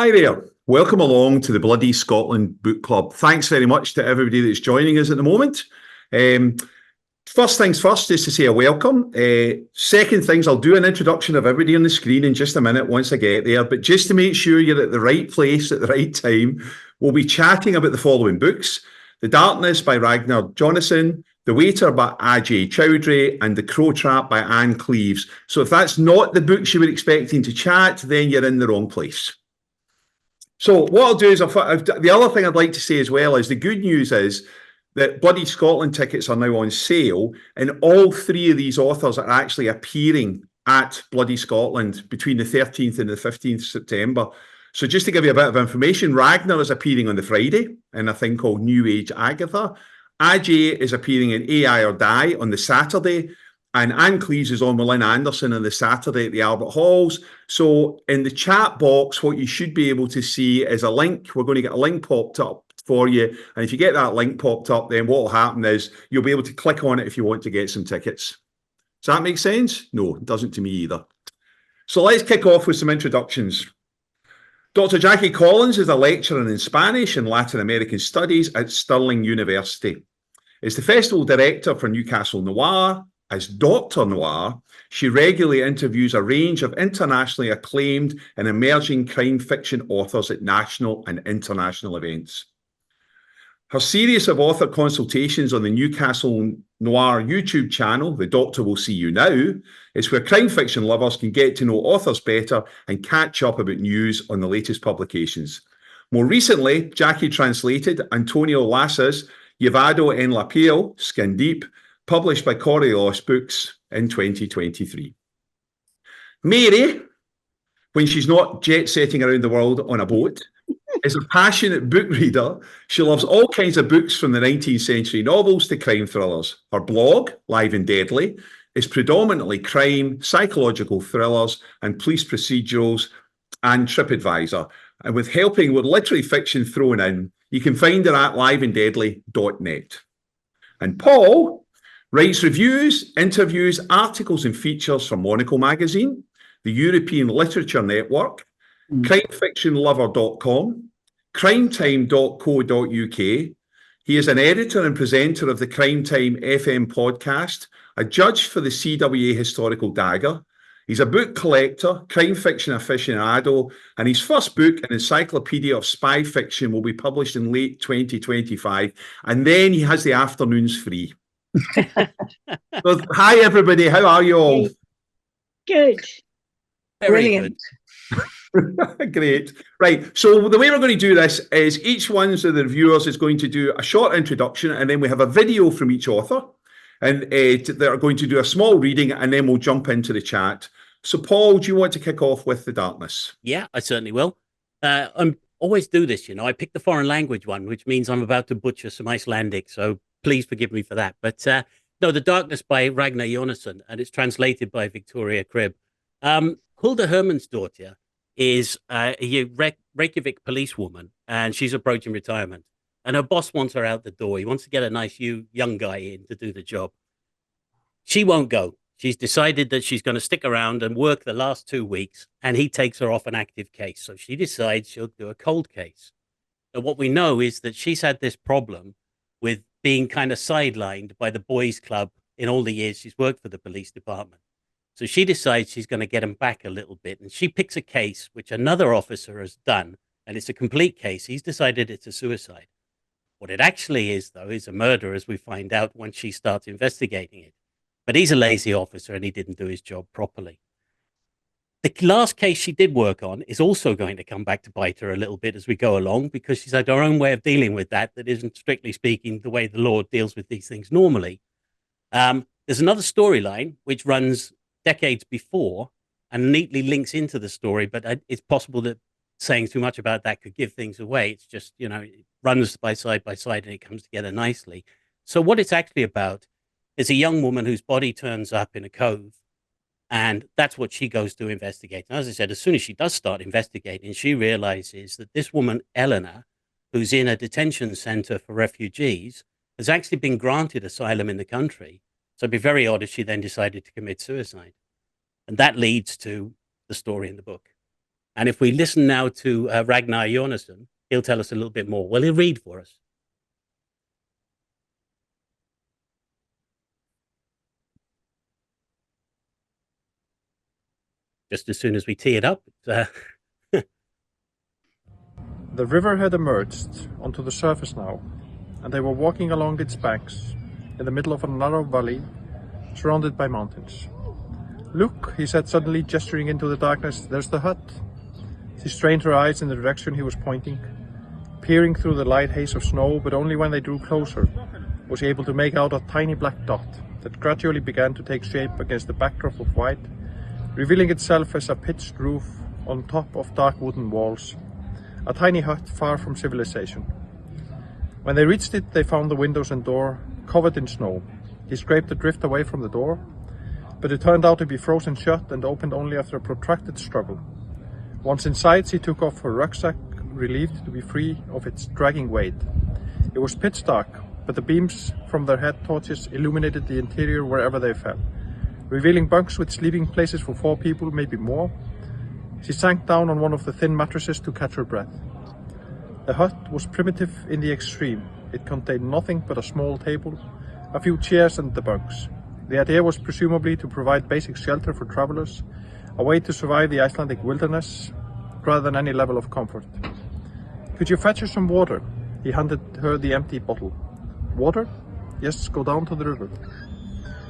Hi there. Welcome along to the Bloody Scotland Book Club. Thanks very much to everybody that's joining us at the moment. First things first is to say a welcome. Second things, I'll do an introduction of everybody on the screen in just a minute once I get there. But just to make sure you're at the right place at the right time, we'll be chatting about the following books: The Darkness by Ragnar Jónasson, The Waiter by Ajay Chowdhury, and The Crow Trap by Cleeves. So if that's not the books you were expecting to chat, then you're in the wrong place. So what I'll do is, the other thing I'd like to say as well is the good news is that Bloody Scotland tickets are now on sale, and all three of these authors are actually appearing at Bloody Scotland between the 13th and the 15th September. So just to give you a bit of information, Ragnar is appearing on the Friday in a thing called New Age Agatha. Ajay is appearing in AI or Die on the Saturday. And Cleeves is on with Lynn Anderson on the Saturday at the Albert Halls. So in the chat box, what you should be able to see is a link. We're going to get a link popped up for you. And if you get that link popped up, then what will happen is you'll be able to click on it if you want to get some tickets. Does that make sense? No, it doesn't to me either. So let's kick off with some introductions. Dr. Jacky Collins is a lecturer in Spanish and Latin American Studies at Stirling University. Is the festival director for Newcastle Noir. As Dr. Noir, she regularly interviews a range of internationally acclaimed and emerging crime fiction authors at national and international events. Her series of author consultations on the Newcastle Noir YouTube channel, The Doctor Will See You Now, is where crime fiction lovers can get to know authors better and catch up about news on the latest publications. More recently, Jacky translated Antonio Lassa's Llevado en la Piel, Skin Deep, published by Coriolis Books in 2023. Mary, when she's not jet-setting around the world on a boat, is a passionate book reader. She loves all kinds of books from the 19th century novels to crime thrillers. Her blog, Live and Deadly, is predominantly crime, psychological thrillers, and police procedurals, and TripAdvisor. And with helping with literary fiction thrown in, you can find her at liveanddeadly.net. And Paul writes reviews, interviews, articles and features for Monocle magazine, the European Literature Network, crimefictionlover.com, crimetime.co.uk. He is an editor and presenter of the Crime Time FM podcast, a judge for the CWA Historical Dagger. He's a book collector, crime fiction aficionado, and his first book, An Encyclopedia of Spy Fiction, will be published in late 2025. And then he has the afternoons free. So, hi everybody, how are you all? Good. Brilliant. Great. Right, so the way we're going to do this is each one of the reviewers is going to do a short introduction, and then we have a video from each author, and they're going to do a small reading, and then we'll jump into the chat. So Paul, do you want to kick off with The Darkness? Yeah, I certainly will. I always do this, you know. I picked the foreign language one, which means I'm about to butcher some Icelandic, so please forgive me for that. But no, The Darkness by Ragnar Jónasson, and it's translated by Victoria Cribb. Hulda Hermannsdóttir is a Reykjavik policewoman, and she's approaching retirement. And her boss wants her out the door. He wants to get a nice young guy in to do the job. She won't go. She's decided that she's going to stick around and work the last 2 weeks, and he takes her off an active case. So she decides she'll do a cold case. And what we know is that she's had this problem with being kind of sidelined by the boys' club in all the years she's worked for the police department. So she decides she's going to get him back a little bit. And she picks a case which another officer has done, and it's a complete case. He's decided it's a suicide. What it actually is, though, is a murder, as we find out once she starts investigating it. But he's a lazy officer, and he didn't do his job properly. The last case she did work on is also going to come back to bite her a little bit as we go along, because she's had her own way of dealing with that isn't, strictly speaking, the way the law deals with these things normally. There's another storyline which runs decades before and neatly links into the story, but it's possible that saying too much about that could give things away. It's just, you know, it runs by side and it comes together nicely. So what it's actually about is a young woman whose body turns up in a cove, and that's what she goes to investigate. And as I said, as soon as she does start investigating, she realizes that this woman, Eleanor, who's in a detention center for refugees, has actually been granted asylum in the country. So it'd be very odd if she then decided to commit suicide. And that leads to the story in the book. And if we listen now to Ragnar Jónasson, he'll tell us a little bit more. Well, he'll read for us. Just as soon as we tee it up. The river had emerged onto the surface now, and they were walking along its banks in the middle of a narrow valley surrounded by mountains. "Look," he said suddenly, gesturing into the darkness, "there's the hut." She strained her eyes in the direction he was pointing, peering through the light haze of snow, but only when they drew closer was she able to make out a tiny black dot that gradually began to take shape against the backdrop of white, revealing itself as a pitched roof on top of dark wooden walls, a tiny hut far from civilization. When they reached it, they found the windows and door covered in snow. He scraped the drift away from the door, but it turned out to be frozen shut and opened only after a protracted struggle. Once inside, she took off her rucksack, relieved to be free of its dragging weight. It was pitch dark, but the beams from their head torches illuminated the interior wherever they fell, revealing bunks with sleeping places for 4 people, maybe more. She sank down on one of the thin mattresses to catch her breath. The hut was primitive in the extreme. It contained nothing but a small table, a few chairs and the bunks. The idea was presumably to provide basic shelter for travelers, a way to survive the Icelandic wilderness, rather than any level of comfort. "Could you fetch her some water?" He handed her the empty bottle. "Water? Yes, go down to the river."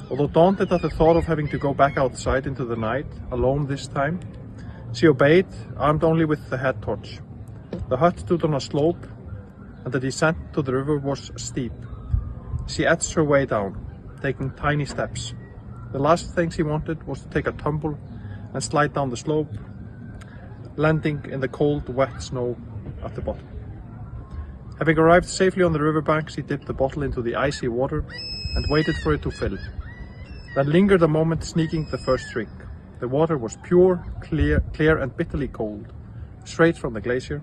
Although daunted at the thought of having to go back outside into the night, alone this time, she obeyed, armed only with the head torch. The hut stood on a slope, and the descent to the river was steep. She edged her way down, taking tiny steps. The last thing she wanted was to take a tumble and slide down the slope, landing in the cold, wet snow at the bottom. Having arrived safely on the riverbank, she dipped the bottle into the icy water and waited for it to fill. Then lingered a moment, sneaking the first drink. The water was pure, clear and bitterly cold, straight from the glacier.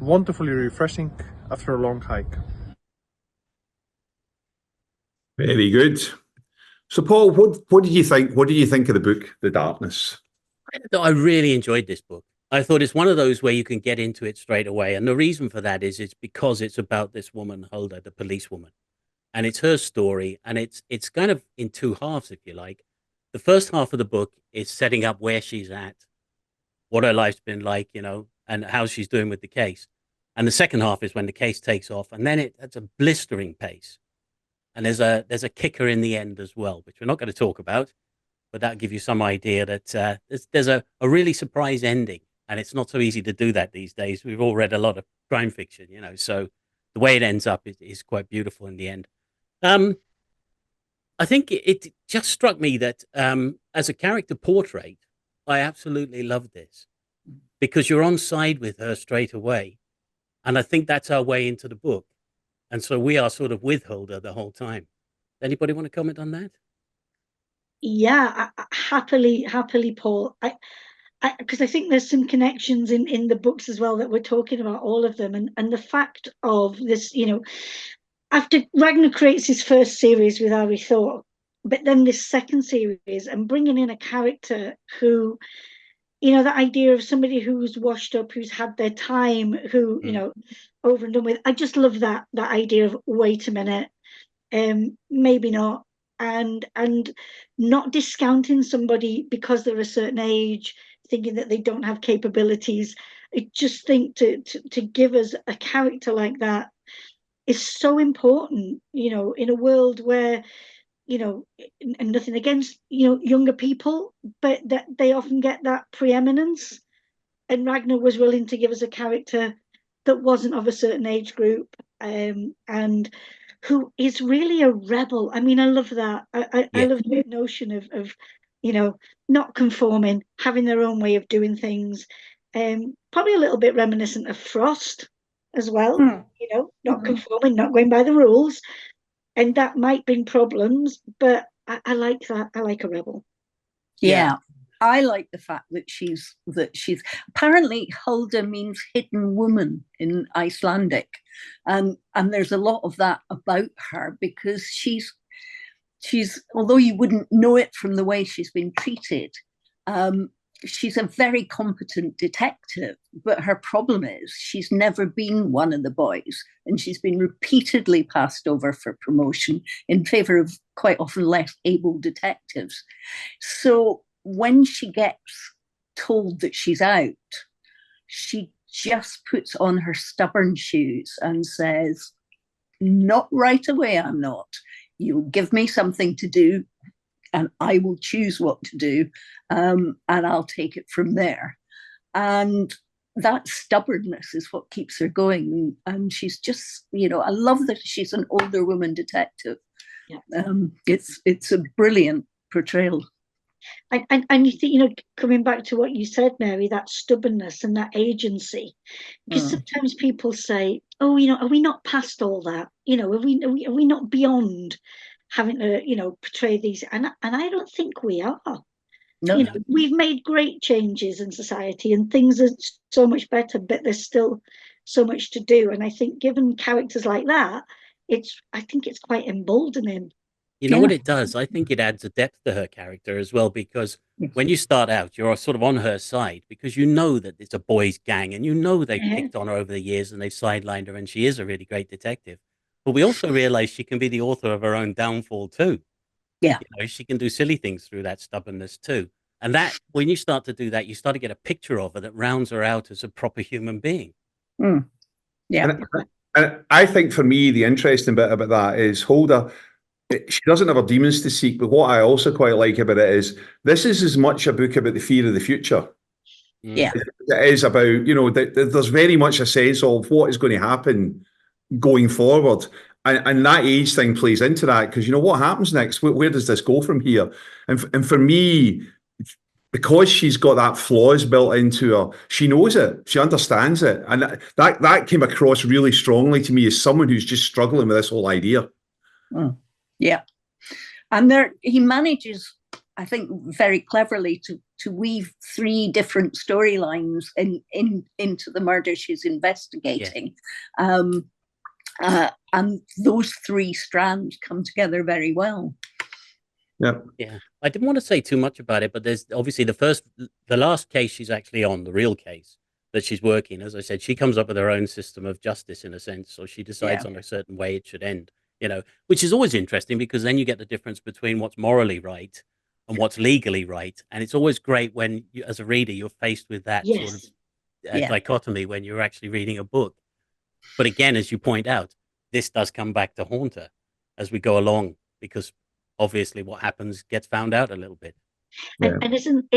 Wonderfully refreshing after a long hike. Very good. So, Paul, what did you think? What did you think of the book, The Darkness? I really enjoyed this book. I thought it's one of those where you can get into it straight away. And the reason for that is it's because it's about this woman, Hulda, the policewoman. And it's her story. And it's kind of in 2 halves, if you like. The first half of the book is setting up where she's at, what her life's been like, and how she's doing with the case. And the second half is when the case takes off. And then it's a blistering pace. And there's a kicker in the end as well, which we're not going to talk about. But that'll give you some idea that there's a really surprise ending. And it's not so easy to do that these days. We've all read a lot of crime fiction, so the way it ends up is quite beautiful in the end. I think it just struck me that as a character portrait, I absolutely love this because you're on side with her straight away. And I think that's our way into the book. And so we are sort of with Hulda the whole time. Anybody want to comment on that? Yeah, happily, Paul. Because I think there's some connections in the books as well that we're talking about, all of them, and the fact of this, after Ragnar creates his first series with Ari Thor, but then this second series and bringing in a character who, the idea of somebody who's washed up, who's had their time, who, over and done with. I just love that idea of wait a minute, maybe not, and not discounting somebody because they're a certain age, thinking that they don't have capabilities. I just think to give us a character like that is so important, in a world where, and nothing against, younger people, but that they often get that preeminence. And Ragnar was willing to give us a character that wasn't of a certain age group, and who is really a rebel. I mean, I love that. I love the notion of not conforming, having their own way of doing things. Probably a little bit reminiscent of Frost as well, not conforming, not going by the rules. And that might bring problems, but I like that. I like a rebel. Yeah. I like the fact that she's apparently Hulda means hidden woman in Icelandic. And there's a lot of that about her because she's although you wouldn't know it from the way she's been treated, she's a very competent detective, but her problem is she's never been one of the boys, and she's been repeatedly passed over for promotion in favor of quite often less able detectives. So when she gets told that she's out, she just puts on her stubborn shoes and says, not right away, I'm not. You'll give me something to do, and I will choose what to do, and I'll take it from there. And that stubbornness is what keeps her going. And she's just, I love that she's an older woman detective. Yeah. It's a brilliant portrayal. And you think, coming back to what you said, Mary, that stubbornness and that agency, because sometimes people say, oh, are we not past all that? Are we not beyond having to, portray these? And I don't think we are. No. We've made great changes in society and things are so much better, but there's still so much to do. And I think given characters like that, I think it's quite emboldening. You know what it does? I think it adds a depth to her character as well, because when you start out, you're sort of on her side because you know that it's a boys' gang and they've picked on her over the years and they've sidelined her and she is a really great detective. But we also realize she can be the author of her own downfall too. Yeah. She can do silly things through that stubbornness too. And that when you start to do that, you start to get a picture of her that rounds her out as a proper human being. Yeah. And I think for me, the interesting bit about that is Holder, she doesn't have her demons to seek, but what I also quite like about it is this is as much a book about the fear of the future. Yeah. It is about, there's very much a sense of what is going to happen going forward. And that age thing plays into that because, what happens next? Where does this go from here? And for me, because she's got that flaws built into her, she knows it, she understands it. And that came across really strongly to me as someone who's just struggling with this whole idea. Yeah. And he manages, I think, very cleverly to weave three different storylines into the murder she's investigating. Yeah. And those three strands come together very well. Yeah. I didn't want to say too much about it, but there's obviously the last case she's actually on, the real case that she's working. As I said, she comes up with her own system of justice in a sense, so she decides on a certain way it should end. Which is always interesting because then you get the difference between what's morally right and what's legally right. And it's always great when you, as a reader, you're faced with that sort of dichotomy when you're actually reading a book. But again, as you point out, this does come back to haunt her as we go along because obviously what happens gets found out a little bit. And isn't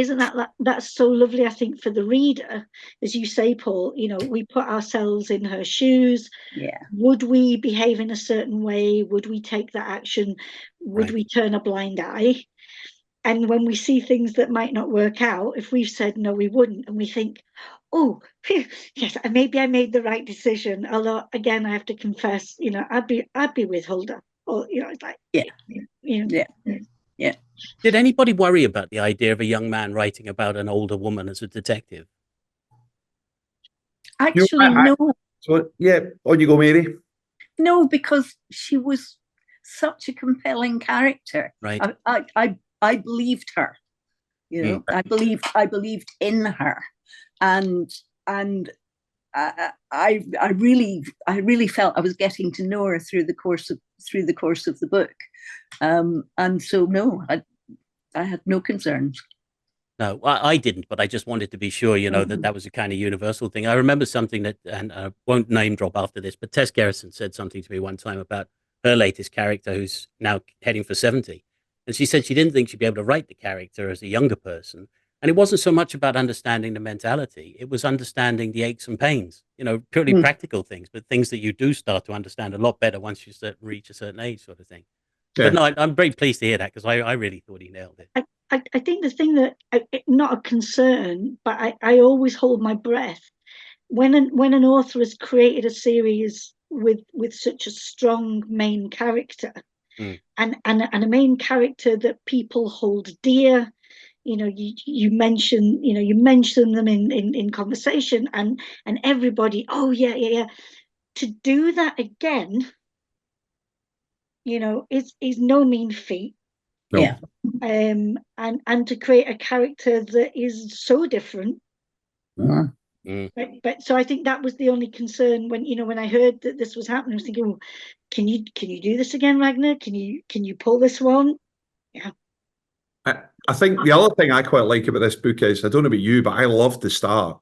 that's so lovely, I think, for the reader, as you say, Paul, we put ourselves in her shoes. Yeah. Would we behave in a certain way? Would we take that action? Would we turn a blind eye? And when we see things that might not work out, if we've said no, we wouldn't, and we think, oh, yes, maybe I made the right decision. Although again, I have to confess, I'd be with Hulda. Or it's like Yeah. Did anybody worry about the idea of a young man writing about an older woman as a detective? Actually, no. So, on you go, Mary. No, because she was such a compelling character. Right. I believed her. I believed in her, and I really felt I was getting to know her through the course of the book, and so no, I had no concerns. No, I didn't, but I just wanted to be sure, that was a kind of universal thing. I remember something that, and I won't name drop after this, but Tess Gerritsen said something to me one time about her latest character, who's now heading for 70. And she said she didn't think she'd be able to write the character as a younger person. And it wasn't so much about understanding the mentality. It was understanding the aches and pains, purely practical things, but things that you do start to understand a lot better once you reach a certain age sort of thing. Yeah. But no, I'm very pleased to hear that because I really thought he nailed it. I think the thing that, not a concern, but I always hold my breath when an author has created a series with such a strong main character and a main character that people hold dear. You mention them in conversation and everybody, oh yeah. To do that again, is no mean feat. No. Yeah. And to create a character that is so different. But so I think that was the only concern when I heard that this was happening. I was thinking, well, can you do this again, Ragnar? Can you pull this one? Yeah. I think the other thing I quite like about this book is, I don't know about you, but I loved the start,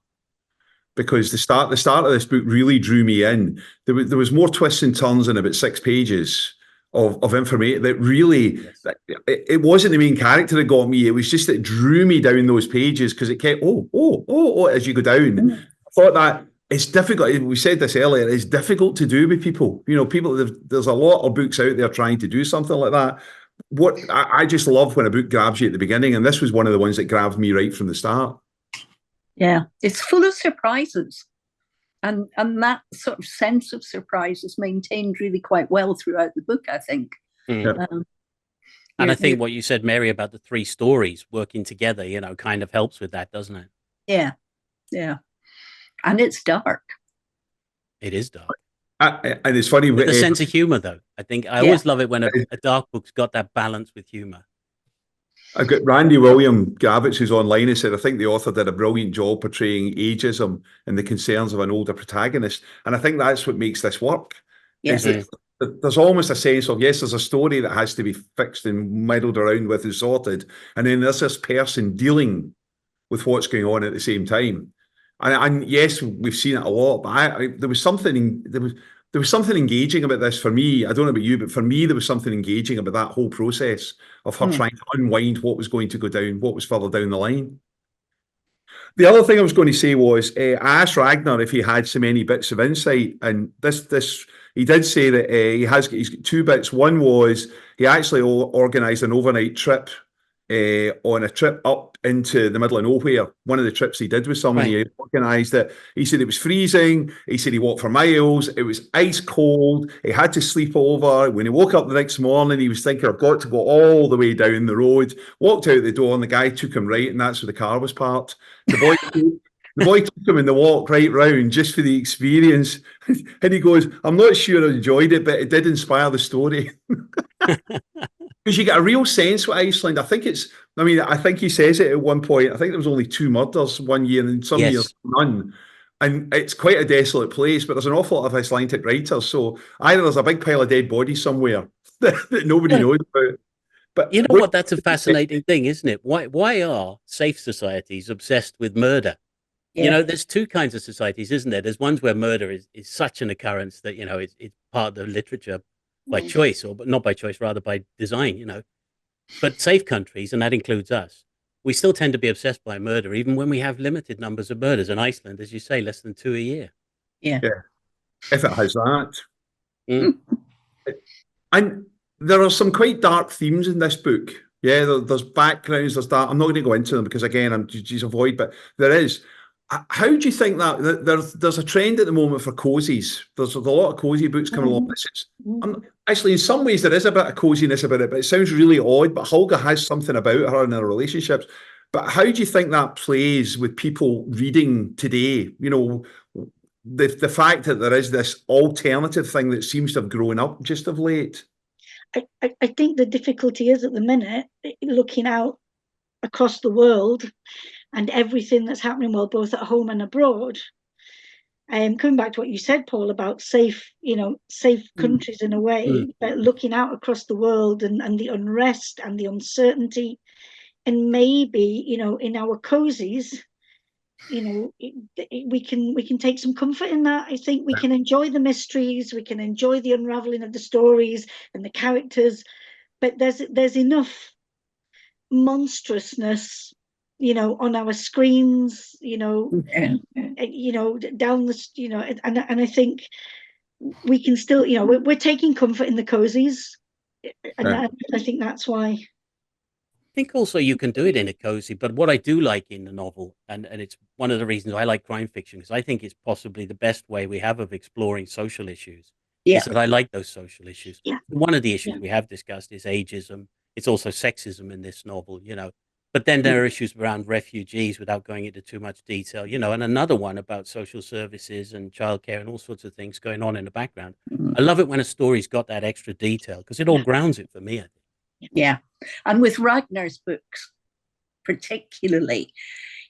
because the start of this book really drew me in. There was more twists and turns in about 6 pages of information that really, it wasn't the main character that got me. It was just that it drew me down those pages, because it kept as you go down. I thought that it's difficult. We said this earlier. It's difficult to do with people. There's a lot of books out there trying to do something like that. What I just love when a book grabs you at the beginning, and this was one of the ones that grabbed me right from the start. Yeah, it's full of surprises, and that sort of sense of surprise is maintained really quite well throughout the book, I think. And I think what you said, Mary, about the 3 stories working together, kind of helps with that, doesn't it? Yeah, and it's dark. It is dark. And it's funny with a sense of humor, though. I think I always love it when a dark book's got that balance with humor. I've got Randy William Gavitz, who's online, and said, I think the author did a brilliant job portraying ageism and the concerns of an older protagonist. And I think that's what makes this work. Is that there's almost a sense of, yes, there's a story that has to be fixed and muddled around with and sorted. And then there's this person dealing with what's going on at the same time. And yes, we've seen it a lot, but there was something engaging about this for me. I don't know about you, but for me, there was something engaging about that whole process of her trying to unwind what was going to go down, what was further down the line. The other thing I was going to say was, I asked Ragnar if he had so many bits of insight, and this he did say that he's got 2 bits. One was he actually organised an overnight trip on a trip up into the middle of nowhere. One of the trips he did with someone, he organised it. He said it was freezing. He said he walked for miles. It was ice cold. He had to sleep over. When he woke up the next morning, he was thinking, I've got to go all the way down the road. Walked out the door and the guy took him right, and that's where the car was parked. The boy took him in the walk right round just for the experience. And he goes, I'm not sure I enjoyed it, but it did inspire the story. Because you get a real sense with Iceland. I think he says it at one point. I think there was only 2 murders one year, and some years none. And it's quite a desolate place, but there's an awful lot of Icelandic writers. So either there's a big pile of dead bodies somewhere that nobody knows about. But you know what? That's a fascinating thing, isn't it? Why are safe societies obsessed with murder? Yeah. There's 2 kinds of societies, isn't there? There's ones where murder is such an occurrence that, it's part of the literature by choice, but not by choice, rather by design, But safe countries, and that includes us, we still tend to be obsessed by murder, even when we have limited numbers of murders. In Iceland, as you say, less than 2 a year. Yeah. If it has that. And there are some quite dark themes in this book. Yeah, there's backgrounds, there's dark. I'm not going to go into them because, again, I'm just avoid, but there is. How do you think that there's a trend at the moment for cozies? There's a lot of cozy books coming along. Actually, in some ways, there is a bit of coziness about it, but it sounds really odd. But Holga has something about her in her relationships. But how do you think that plays with people reading today? The fact that there is this alternative thing that seems to have grown up just of late. I think the difficulty is at the minute looking out across the world and everything that's happening, well, both at home and abroad. Coming back to what you said, Paul, about safe countries in a way, but looking out across the world and the unrest and the uncertainty, and maybe, in our cozies, we can take some comfort in that. I think we can enjoy the mysteries, we can enjoy the unraveling of the stories and the characters, but there's enough monstrousness on our screens, down the, and I think we can still, we're taking comfort in the cozies, and I think that's why. I think also you can do it in a cozy, but what I do like in the novel, and it's one of the reasons I like crime fiction, because I think it's possibly the best way we have of exploring social issues. Is that I like those social issues. One of the issues we have discussed is ageism. It's also sexism in this novel, But then there are issues around refugees without going into too much detail, and another one about social services and childcare and all sorts of things going on in the background. I love it when a story's got that extra detail because it all grounds it for me, I think. Yeah. And with Ragnar's books, particularly,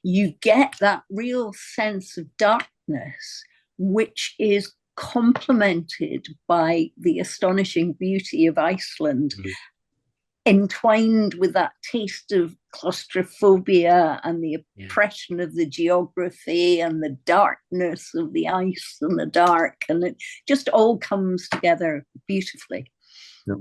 you get that real sense of darkness, which is complemented by the astonishing beauty of Iceland, entwined with that taste of claustrophobia and the oppression of the geography and the darkness of the ice and the dark. And it just all comes together beautifully. Yeah.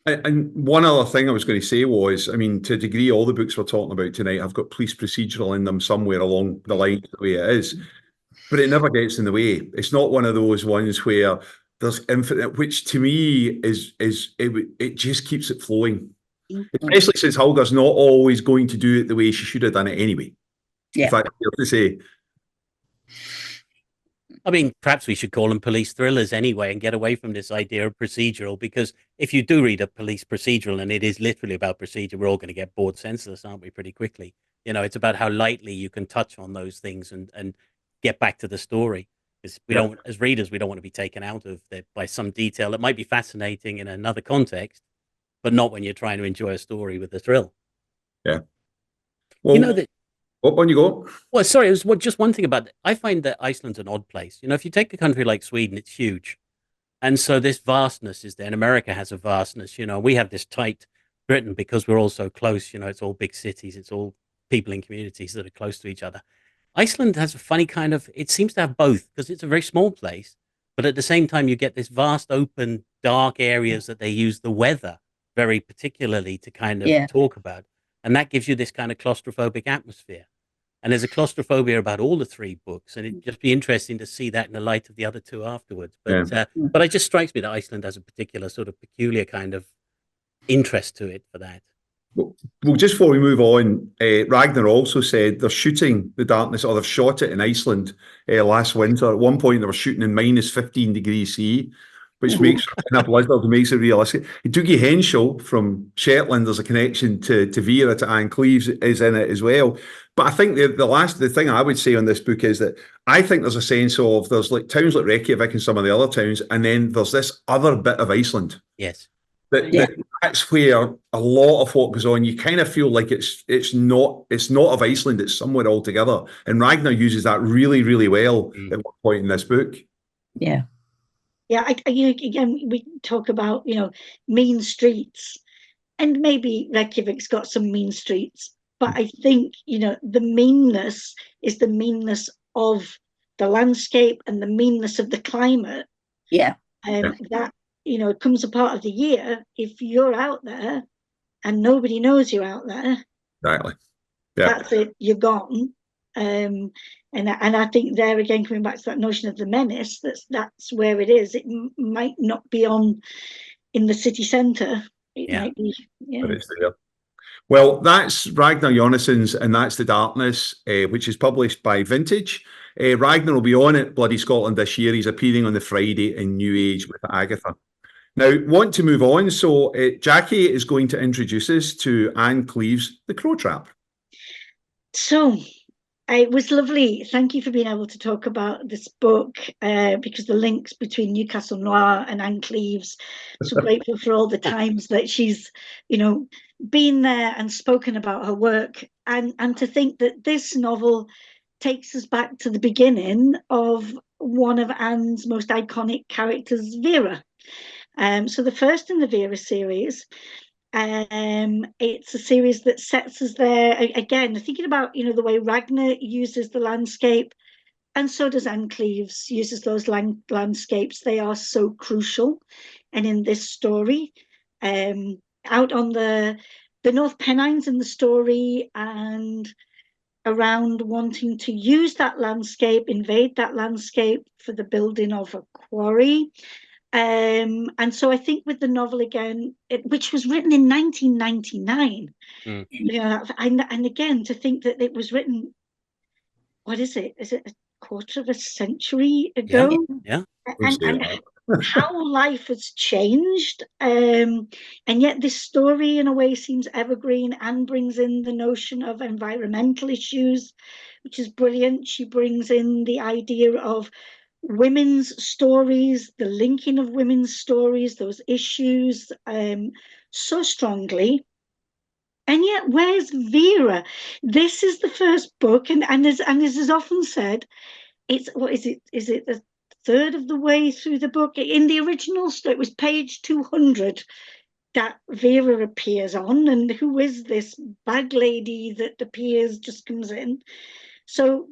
And one other thing I was going to say was, I mean, to a degree, all the books we're talking about tonight have got police procedural in them somewhere along the line, the way it is. But it never gets in the way. It's not one of those ones where there's infinite, which to me it just keeps it flowing. Especially since Helga's not always going to do it the way she should have done it anyway. Yeah. In fact, I have to say. I mean, perhaps we should call them police thrillers anyway and get away from this idea of procedural, because if you do read a police procedural and it is literally about procedure, we're all going to get bored senseless, aren't we, pretty quickly? You know, it's about how lightly you can touch on those things and get back to the story. Because we don't, as readers, we don't want to be taken out of it by some detail that might be fascinating in another context, but not when you're trying to enjoy a story with a thrill. Yeah. Well, you know that. Up on you go. Well, sorry, it was just one thing about it. I find that Iceland's an odd place. You know, if you take a country like Sweden, it's huge. And so this vastness is there. And America has a vastness. You know, we have this tight Britain because we're all so close. You know, it's all big cities. It's all people in communities that are close to each other. Iceland has a funny kind of, it seems to have both, because it's a very small place. But at the same time, you get this vast, open, dark areas that they use the weather very particularly to kind of talk about. And that gives you this kind of claustrophobic atmosphere. And there's a claustrophobia about all the three books, and it'd just be interesting to see that in the light of the other two afterwards. But but it just strikes me that Iceland has a particular sort of peculiar kind of interest to it for that. Well, just before we move on, Ragnar also said they're shooting the darkness, or they've shot it in Iceland last winter. At one point, they were shooting in minus 15 degrees C, which makes a blizzard, makes it realistic. Dougie Henschel from Shetland, there's a connection to Vera, to Anne Cleeves is in it as well. But I think the thing I would say on this book is that I think there's a sense of, there's like towns like Reykjavik and some of the other towns, and then there's this other bit of Iceland. Yes. That's where a lot of what goes on. You kind of feel like it's not of Iceland, it's somewhere altogether. And Ragnar uses that really, really well at one point in this book. Yeah. Yeah, again, we talk about, mean streets, and maybe Reykjavik's got some mean streets, but I think, the meanness is the meanness of the landscape and the meanness of the climate. Yeah. That, it comes a part of the year, if you're out there and nobody knows you're out there, exactly. Yeah. That's it, you're gone. And I think there again, coming back to that notion of the menace, that's where it is. It might not be in the city centre. It might be, but it's there. Well, that's Ragnar Jónasson's And That's the Darkness, which is published by Vintage. Ragnar will be on at Bloody Scotland this year. He's appearing on the Friday in New Age with Agatha. Now, want to move on, so Jacky is going to introduce us to Anne Cleeves' The Crow Trap. So, it was lovely. Thank you for being able to talk about this book, because the links between Newcastle Noir and Anne Cleeves. So grateful for all the times that she's, been there and spoken about her work, and to think that this novel takes us back to the beginning of one of Anne's most iconic characters, Vera. So the first in the Vera series. It's a series that sets us there again, thinking about the way Ragnar uses the landscape, and so does Anne Cleeves uses those landscapes. They are so crucial. And in this story, out on the North Pennines in the story, and around wanting to use that landscape, invade that landscape for the building of a quarry. And so I think with the novel again, which was written in 1999, and again, to think that it was written, what is it? Is it a quarter of a century ago? Yeah. And how life has changed. And yet this story in a way seems evergreen, and brings in the notion of environmental issues, which is brilliant. She brings in the idea of women's stories, the linking of women's stories, those issues, so strongly. And yet, where's Vera? This is the first book, and as is often said, it's, what is it? Is it a third of the way through the book? In the original story, it was page 200 that Vera appears on, and who is this bag lady that appears, just comes in. So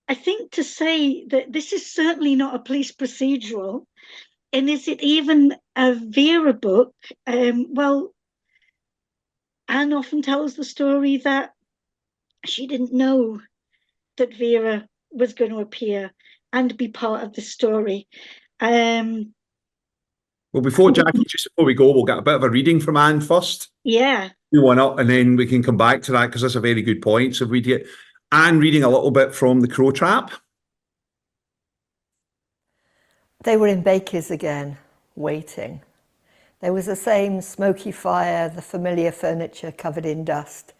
I think to say that this is certainly not a police procedural, and is it even a Vera book? Well, Anne often tells the story that she didn't know that Vera was going to appear and be part of the story. Well, before Jacky, just before we go, we'll get a bit of a reading from Anne first. Yeah. Do one up, and then we can come back to that, because that's a very good point. So if we get Anne reading a little bit from The Crow Trap. They were in Baker's again, waiting. There was the same smoky fire, the familiar furniture covered in dust,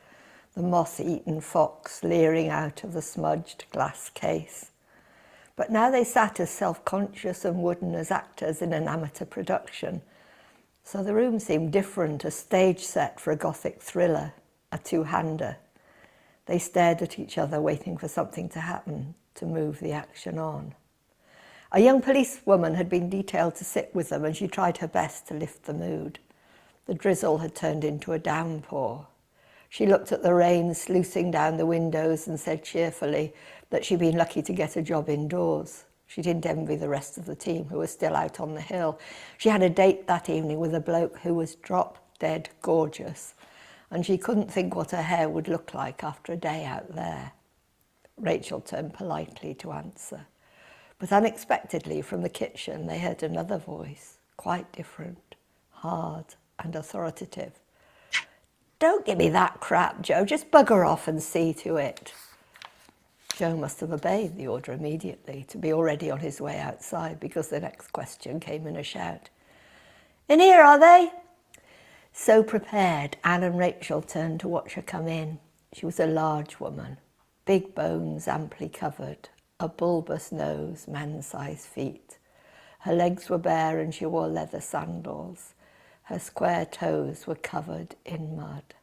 the moth-eaten fox leering out of the smudged glass case. But now they sat as self-conscious and wooden as actors in an amateur production. So the room seemed different, a stage set for a gothic thriller, a two-hander. They stared at each other, waiting for something to happen, to move the action on. A young policewoman had been detailed to sit with them, and she tried her best to lift the mood. The drizzle had turned into a downpour. She looked at the rain sluicing down the windows and said cheerfully that she'd been lucky to get a job indoors. She didn't envy the rest of the team, who was still out on the hill. She had a date that evening with a bloke who was drop-dead gorgeous, and she couldn't think what her hair would look like after a day out there. Rachel turned politely to answer. But unexpectedly, from the kitchen, they heard another voice, quite different, hard and authoritative. "Don't give me that crap, Joe. Just bugger off and see to it." Joe must have obeyed the order immediately, to be already on his way outside, because the next question came in a shout. "In here, are they?" So prepared, Anne and Rachel turned to watch her come in. She was a large woman, big bones amply covered, a bulbous nose, man-sized feet. Her legs were bare and she wore leather sandals. Her square toes were covered in mud.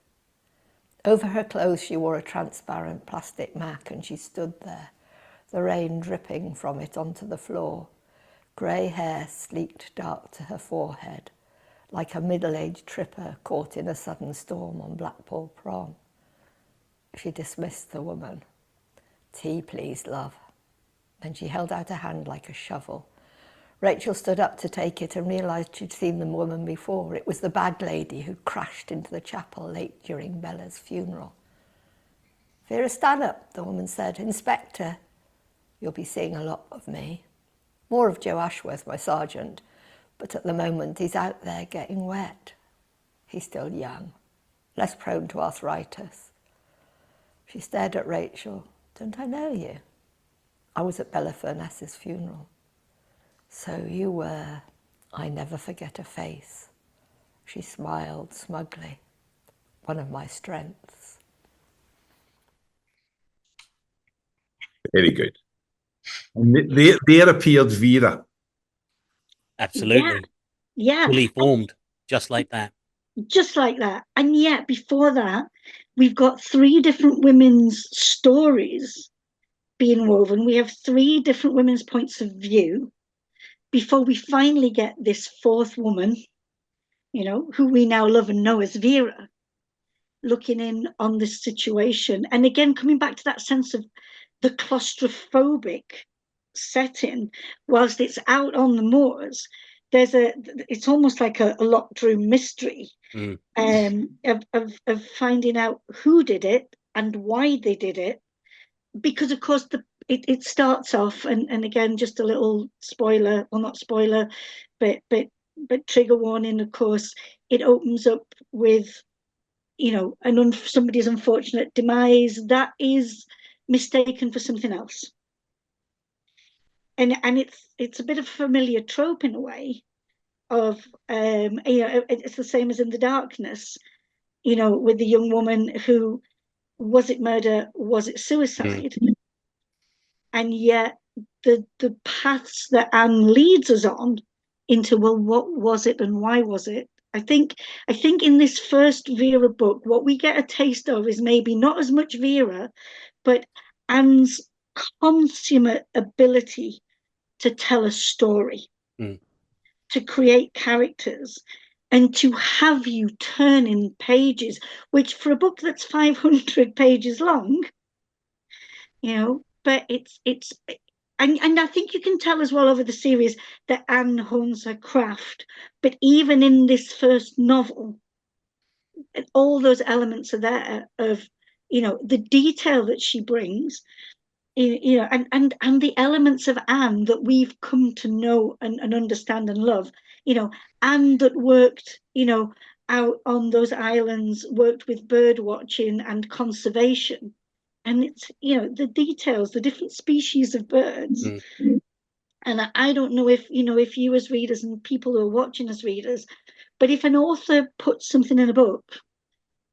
Over her clothes she wore a transparent plastic mac, and she stood there, the rain dripping from it onto the floor, grey hair sleeked dark to her forehead, like a middle-aged tripper caught in a sudden storm on Blackpool Prom. She dismissed the woman. "Tea, please, love." Then she held out a hand like a shovel. Rachel stood up to take it and realised she'd seen the woman before. It was the bag lady who'd crashed into the chapel late during Bella's funeral. "Vera, stand up," the woman said. "Inspector, you'll be seeing a lot of me. More of Joe Ashworth, my sergeant, but at the moment he's out there getting wet. He's still young, less prone to arthritis." She stared at Rachel. "Don't I know you? I was at Bella Furness's funeral." "So you were. I never forget a face." She smiled smugly. "One of my strengths." Very good. And there appeared Vera. Absolutely. Yeah. Fully formed, just like that. Just like that. And yet, before that, we've got three different women's stories being woven. We have three different women's points of view before we finally get this fourth woman, you know, who we now love and know as Vera, looking in on this situation. And again, coming back to that sense of the claustrophobic setting, whilst it's out on the moors, it's almost like a locked room mystery of finding out who did it and why they did it. Because of course it starts off, and again, just a little spoiler, well, not spoiler, but trigger warning, of course, it opens up with, you know, somebody's unfortunate demise that is mistaken for something else. And it's a bit of a familiar trope in a way of, you know, it's the same as in The Darkness, you know, with the young woman who, was it murder, was it suicide? And yet the paths that Anne leads us on into, well, what was it and why was it? I think in this first Vera book, what we get a taste of is maybe not as much Vera, but Anne's consummate ability to tell a story, to create characters, and to have you turn in pages, which for a book that's 500 pages long, but it's and I think you can tell as well over the series that Anne hones her craft. But even in this first novel, all those elements are there of, the detail that she brings, and the elements of Anne that we've come to know and understand and love. Anne that worked, out on those islands, worked with bird watching and conservation. And it's, the details, the different species of birds. And I don't know if you as readers and people who are watching as readers, but if an author puts something in a book,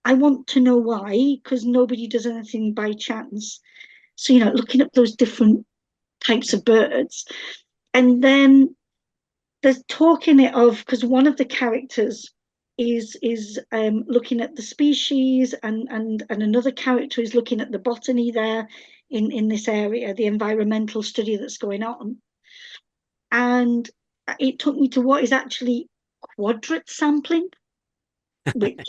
I want to know why, because nobody does anything by chance. So, looking at those different types of birds. And then there's talking it of, because one of the characters is looking at the species, and another character is looking at the botany there in this area, the environmental study that's going on. And it took me to what is actually quadruped sampling, which,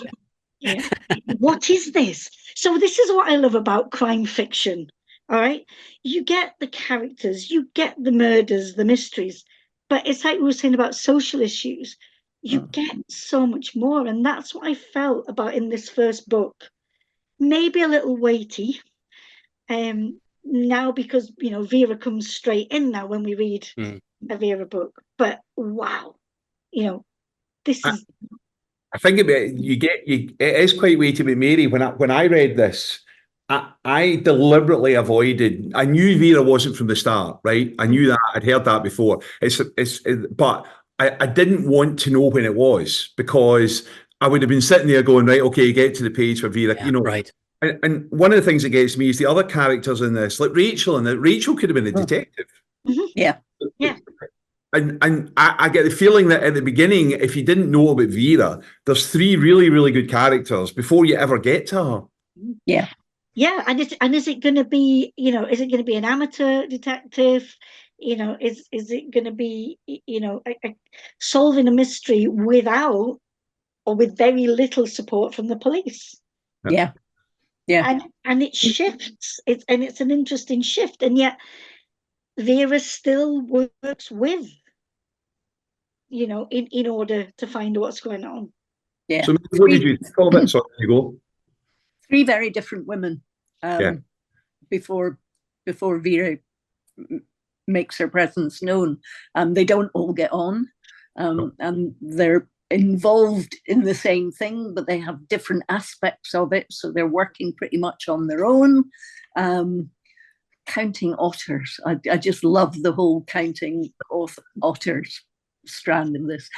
what is this? So this is what I love about crime fiction. All right, you get the characters, you get the murders, the mysteries, but it's like we were saying about social issues. You get so much more, and that's what I felt about in this first book. Maybe a little weighty, now because Vera comes straight in now when we read a Vera book. But wow, this is. I think it is quite weighty. But Mary, when I read this, I deliberately avoided. I knew Vera wasn't from the start, right? I knew that. I'd heard that before. But I didn't want to know when it was, because I would have been sitting there going, right, okay, get to the page for Vera, right. And one of the things that gets me is the other characters in this, like Rachel, and Rachel could have been a detective. Yeah. And I get the feeling that at the beginning, if you didn't know about Vera, there's three really, really good characters before you ever get to her. Yeah. Yeah, and is it going to be, is it going to be an amateur detective? Is it going to be, solving a mystery without or with very little support from the police? Yeah. And it shifts. It's an interesting shift, and yet Vera still works with, in order to find what's going on. Yeah. So what did you think of it? Sorry, you go. Three very different women before Vera makes her presence known. They don't all get on, and they're involved in the same thing, but they have different aspects of it. So they're working pretty much on their own. Counting otters. I just love the whole counting otters strand in this.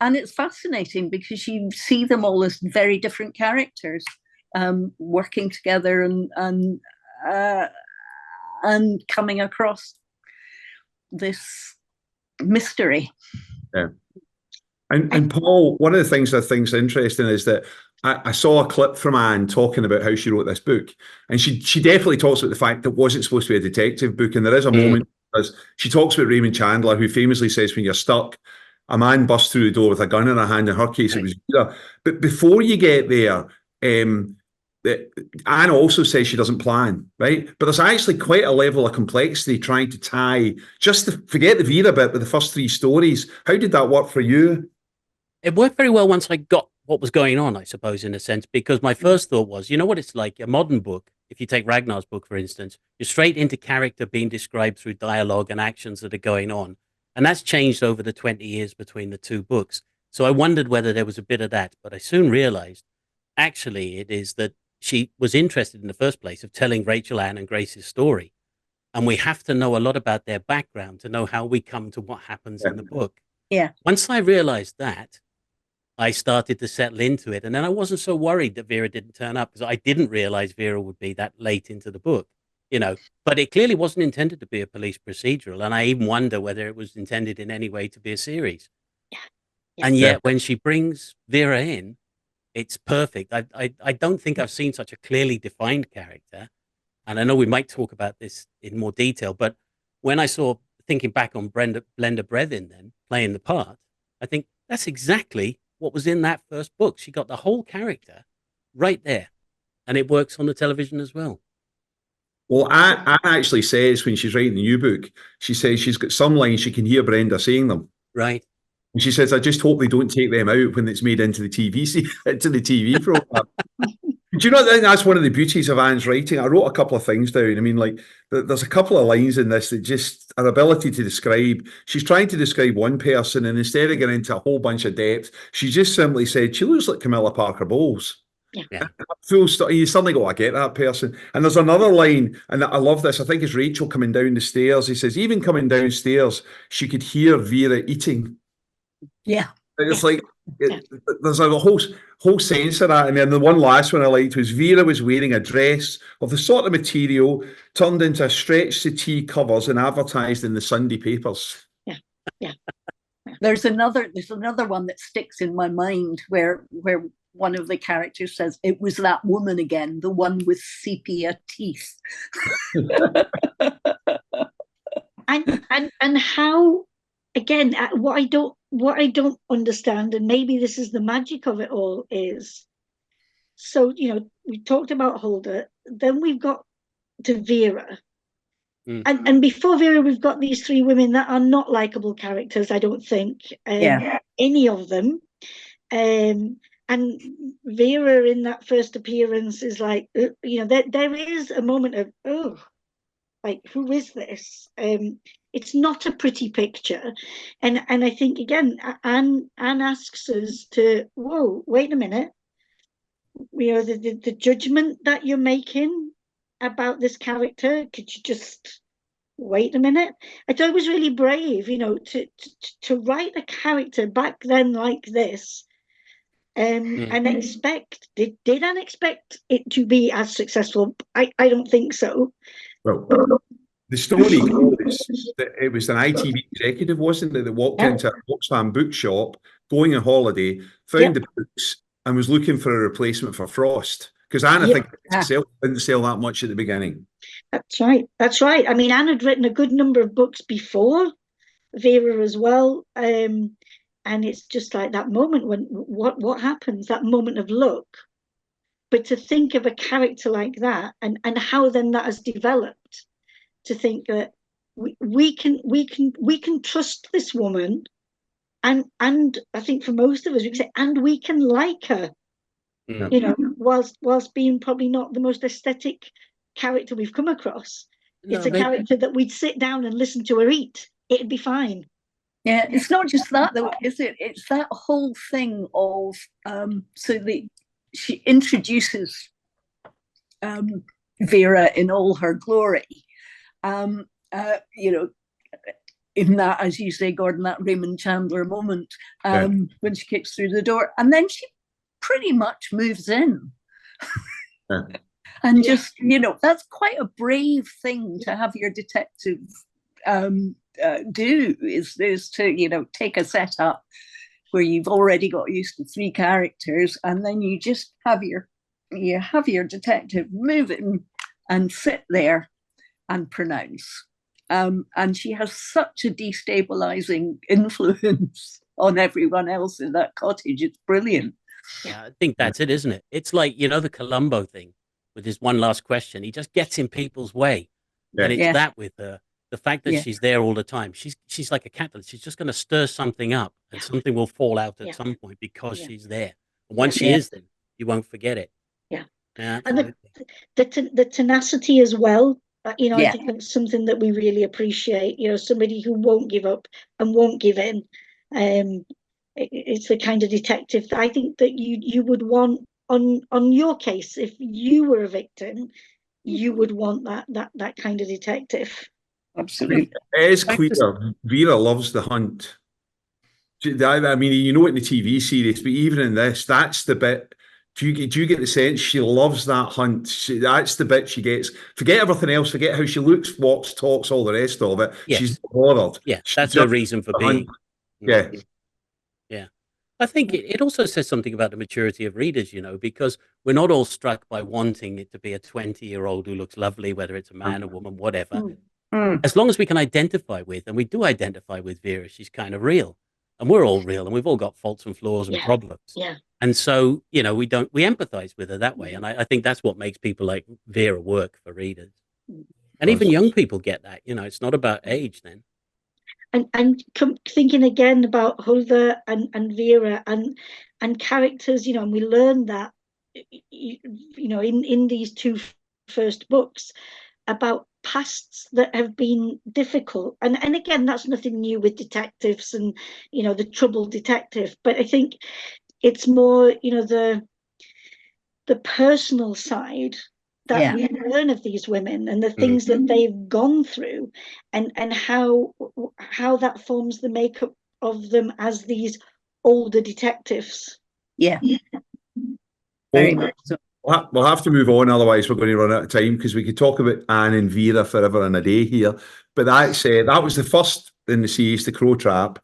And it's fascinating because you see them all as very different characters, working together and coming across this mystery. Yeah. And Paul, one of the things I think is interesting is that I saw a clip from Anne talking about how she wrote this book, and she definitely talks about the fact that it wasn't supposed to be a detective book, and there is a moment as she talks about Raymond Chandler, who famously says, when you're stuck, a man busts through the door with a gun in her hand. In her case, it was Vera. But before you get there, Anne also says she doesn't plan, right? But there's actually quite a level of complexity trying to tie, just to forget the Vera bit, with the first three stories. How did that work for you? It worked very well once I got what was going on, I suppose, in a sense, because my first thought was, you know what it's like, a modern book, if you take Ragnar's book, for instance, you're straight into character being described through dialogue and actions that are going on. And that's changed over the 20 years between the two books. So I wondered whether there was a bit of that, but I soon realized, actually, it is that she was interested in the first place of telling Rachel, Anne, and Grace's story. And we have to know a lot about their background to know how we come to what happens in the book. Yeah. Once I realized that, I started to settle into it. And then I wasn't so worried that Vera didn't turn up, because I didn't realize Vera would be that late into the book. you know, but it clearly wasn't intended to be a police procedural. And I even wonder whether it was intended in any way to be a series. Yeah. And yet when she brings Vera in, it's perfect. I don't think I've seen such a clearly defined character. And I know we might talk about this in more detail, but when I saw, thinking back on Blenda Brevin then playing the part, I think that's exactly what was in that first book. She got the whole character right there, and it works on the television as well. Well, Anne actually says when she's writing the new book, she says she's got some lines she can hear Brenda saying them. Right. And she says, I just hope they don't take them out when it's made into the into the TV program. Do you know, I think that's one of the beauties of Anne's writing. I wrote a couple of things down. I mean, like, there's a couple of lines in this that just, her ability to describe, she's trying to describe one person, and instead of getting into a whole bunch of depth, she just simply said, she looks like Camilla Parker Bowles. Yeah. Full stop. You suddenly go, I get that person. And there's another line, and I love this. I think it's Rachel coming down the stairs. He says, even coming downstairs, she could hear Vera eating. Yeah. It's like, there's a whole sense of that. And then the one last one I liked was Vera was wearing a dress of the sort of material turned into stretched settee covers and advertised in the Sunday papers. Yeah. There's another one that sticks in my mind where one of the characters says, it was that woman again, the one with sepia teeth. and how, again, what I don't understand, and maybe this is the magic of it all, is, so, you know, we talked about Hulda, then we've got to Vera. And before Vera, we've got these three women that are not likable characters, I don't think, any of them. And Vera in that first appearance is like, you know, there is a moment of, oh, like, who is this? It's not a pretty picture. And I think, again, Anne asks us to, whoa, wait a minute. You know, the judgment that you're making about this character, could you just wait a minute? I thought it was really brave, you know, to write a character back then like this. And expect, did Anne expect it to be as successful? I don't think so. Well, the story goes that it was an ITV executive, wasn't it, that walked into an Oxfam bookshop, going on holiday, found the books, and was looking for a replacement for Frost. Because Anne, I think, didn't sell that much at the beginning. That's right. I mean, Anne had written a good number of books before Vera as well. And it's just like that moment when what happens, that moment of luck. But to think of a character like that, and how then that has developed, to think that we can trust this woman, and I think for most of us we can say, and we can like her, you know, whilst being probably not the most aesthetic character we've come across. It's a character that we'd sit down and listen to her eat. It'd be fine. Yeah, it's not just that though, is it? It's that whole thing of she introduces Vera in all her glory. You know, in that, as you say, Gordon, that Raymond Chandler moment when she kicks through the door, and then she pretty much moves in. And just, you know, that's quite a brave thing to have your detective do, is to, you know, take a setup where you've already got used to three characters, and then you just have your detective move in and sit there and pronounce. And she has such a destabilizing influence on everyone else in that cottage. It's brilliant. Yeah, I think that's it, isn't it? It's like, you know, the Columbo thing with his one last question. He just gets in people's way. And it's that with her. The fact that she's there all the time, she's like a catalyst. She's just going to stir something up, and something will fall out at some point because she's there. And once she is there, you won't forget it. Yeah. And the tenacity as well. You know, I think that's something that we really appreciate. You know, somebody who won't give up and won't give in. It's the kind of detective that I think that you would want on your case. If you were a victim, you would want that kind of detective. Absolutely. It is clear Vera loves the hunt. I mean, you know it in the TV series, but even in this, that's the bit Do you get the sense she loves that hunt? That's the bit she gets. Forget everything else. Forget how she looks, walks, talks, all the rest of it. Yes. She's not bothered. Yeah, She's that's her just reason for the being. hunt. Yeah. Yeah. I think it also says something about the maturity of readers, because we're not all struck by wanting it to be a 20-year-old who looks lovely, whether it's a man, a woman, whatever. As long as we can identify with, and we do identify with Vera, she's kind of real. And we're all real, and we've all got faults and flaws and problems. Yeah. And so, we empathize with her that way. And I think that's what makes people like Vera work for readers. And even young people get that, it's not about age then. And thinking again about Hulda and Vera and characters, and we learn that, in these two first books about pasts that have been difficult. And again, that's nothing new with detectives and, the troubled detective. But I think it's more, the personal side that we learn of these women and the things that they've gone through and how that forms the makeup of them as these older detectives. Yeah. Very much so. We'll have to move on, otherwise we're going to run out of time, because we could talk about Anne and Vera forever and a day here. But that was the first in the series, The Crow Trap,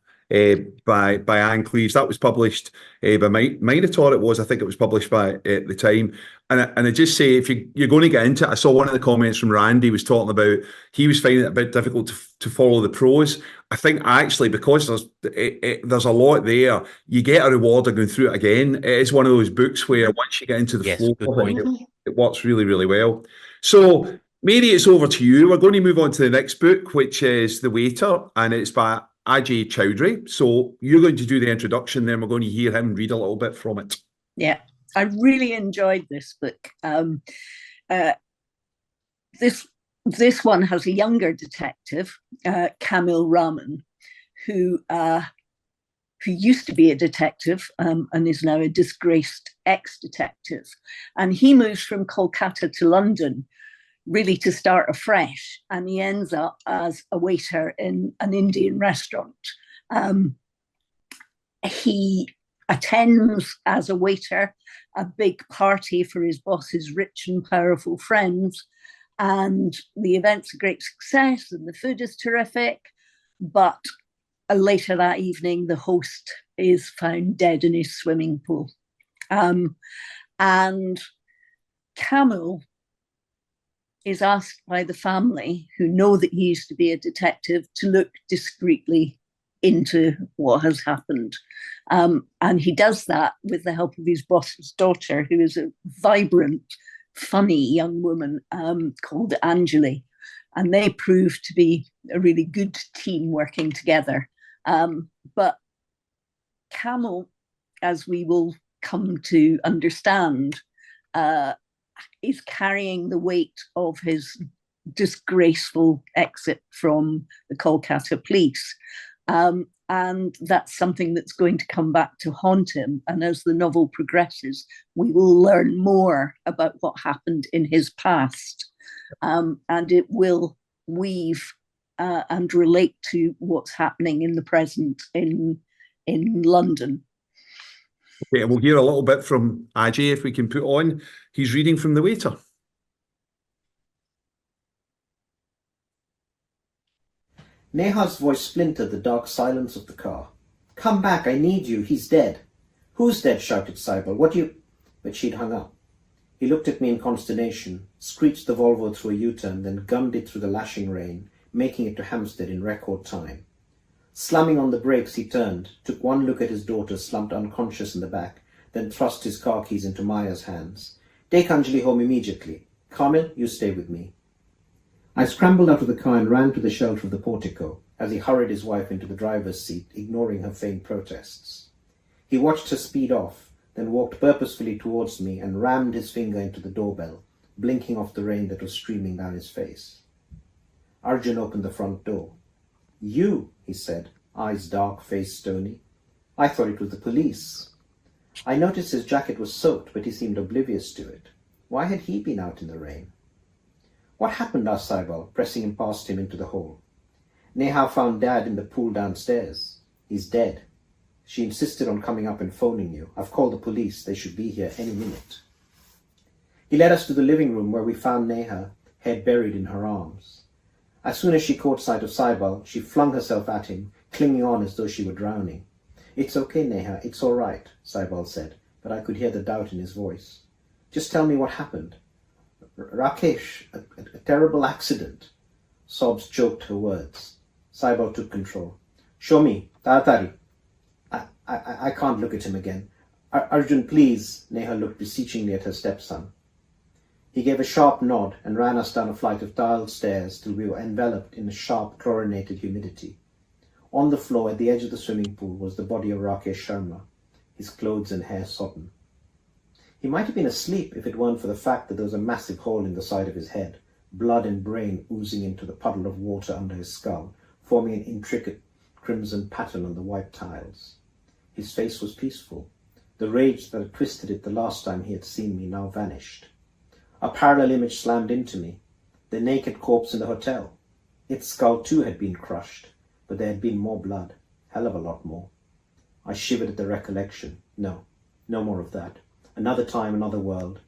by Anne Cleeves. That was published by Minotaur. I think it was published by at the time. And I just say, if you're going to get into it, I saw one of the comments from Randy was talking about he was finding it a bit difficult to follow the prose. I think actually, because there's a lot there, you get a reward of going through it again. It is one of those books where once you get into the flow of it works really, really well. So Mary, it's over to you. We're going to move on to the next book, which is The Waiter, and it's by Ajay Chowdhury. So you're going to do the introduction, then we're going to hear him read a little bit from it. Yeah, I really enjoyed this book. This one has a younger detective, Kamil Raman, who used to be a detective and is now a disgraced ex-detective. And he moves from Kolkata to London really to start afresh, and he ends up as a waiter in an Indian restaurant. He attends as a waiter a big party for his boss's rich and powerful friends, and the event's a great success and the food is terrific, but later that evening the host is found dead in his swimming pool. And Kamil is asked by the family, who know that he used to be a detective, to look discreetly into what has happened. And he does that with the help of his boss's daughter, who is a vibrant, funny young woman called Anjali. And they prove to be a really good team working together. But Kamil, as we will come to understand, is carrying the weight of his disgraceful exit from the Kolkata police. And that's something that's going to come back to haunt him. And as the novel progresses, we will learn more about what happened in his past. And it will weave and relate to what's happening in the present in London. Okay, we'll hear a little bit from Ajay if we can put on. He's reading from The Waiter. Neha's voice splintered the dark silence of the car. "Come back, I need you, he's dead." "Who's dead?" shouted Saibal. "What do you—" But she'd hung up. He looked at me in consternation, screeched the Volvo through a U-turn, then gummed it through the lashing rain, making it to Hampstead in record time. Slamming on the brakes, he turned, took one look at his daughter slumped unconscious in the back, then thrust his car keys into Maya's hands. "Take Anjali home immediately. Kamil, you stay with me." I scrambled out of the car and ran to the shelter of the portico as he hurried his wife into the driver's seat, ignoring her faint protests. He watched her speed off, then walked purposefully towards me and rammed his finger into the doorbell, blinking off the rain that was streaming down his face. Arjun opened the front door. "You," he said, eyes dark, face stony. "I thought it was the police." I noticed his jacket was soaked, but he seemed oblivious to it. Why had he been out in the rain? "What happened?" asked Saibal, pressing him past him into the hall. "Neha found Dad in the pool downstairs. He's dead." She insisted on coming up and phoning you. I've called the police. They should be here any minute. He led us to the living room where we found Neha, head buried in her arms. As soon as she caught sight of Saibal, she flung herself at him, clinging on as though she were drowning. It's okay, Neha, it's all right, Saibal said, but I could hear the doubt in his voice. Just tell me what happened. Rakesh, a terrible accident. Sobs choked her words. Saibal took control. Show me, Taratari. I can't look at him again. Arjun, please. Neha looked beseechingly at her stepson. He gave a sharp nod and ran us down a flight of tiled stairs till we were enveloped in a sharp chlorinated humidity. On the floor at the edge of the swimming pool was the body of Rakesh Sharma, his clothes and hair sodden. He might have been asleep if it weren't for the fact that there was a massive hole in the side of his head, blood and brain oozing into the puddle of water under his skull, forming an intricate crimson pattern on the white tiles. His face was peaceful. The rage that had twisted it the last time he had seen me now vanished. A parallel image slammed into me. The naked corpse in the hotel. Its skull too had been crushed, but there had been more blood. Hell of a lot more. I shivered at the recollection. No more of that. Another time, another world.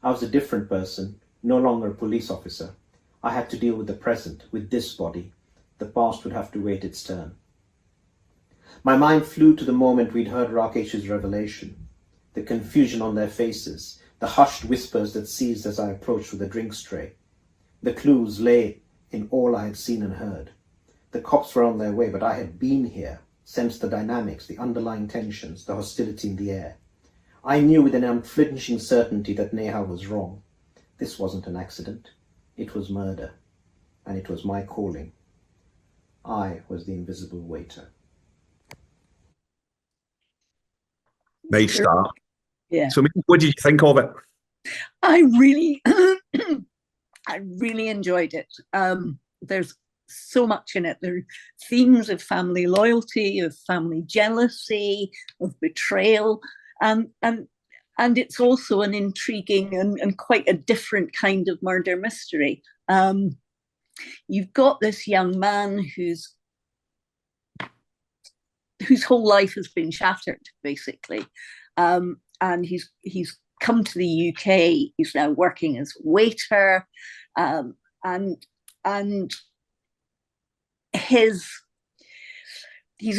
I was a different person, no longer a police officer. I had to deal with the present, with this body. The past would have to wait its turn. My mind flew to the moment we'd heard Rakesh's revelation. The confusion on their faces, the hushed whispers that ceased as I approached with a drink tray. The clues lay in all I had seen and heard. The cops were on their way, but I had been here, sensed the dynamics, the underlying tensions, the hostility in the air. I knew with an unflinching certainty that Neha was wrong. This wasn't an accident. It was murder. And it was my calling. I was the invisible waiter. Nice start. Yeah. So what did you think of it? I really, I really enjoyed it. There's so much in it. There are themes of family loyalty, of family jealousy, of betrayal, and it's also an intriguing and quite a different kind of murder mystery. You've got this young man whose whole life has been shattered, basically. And he's come to the UK. He's now working as a waiter, and he's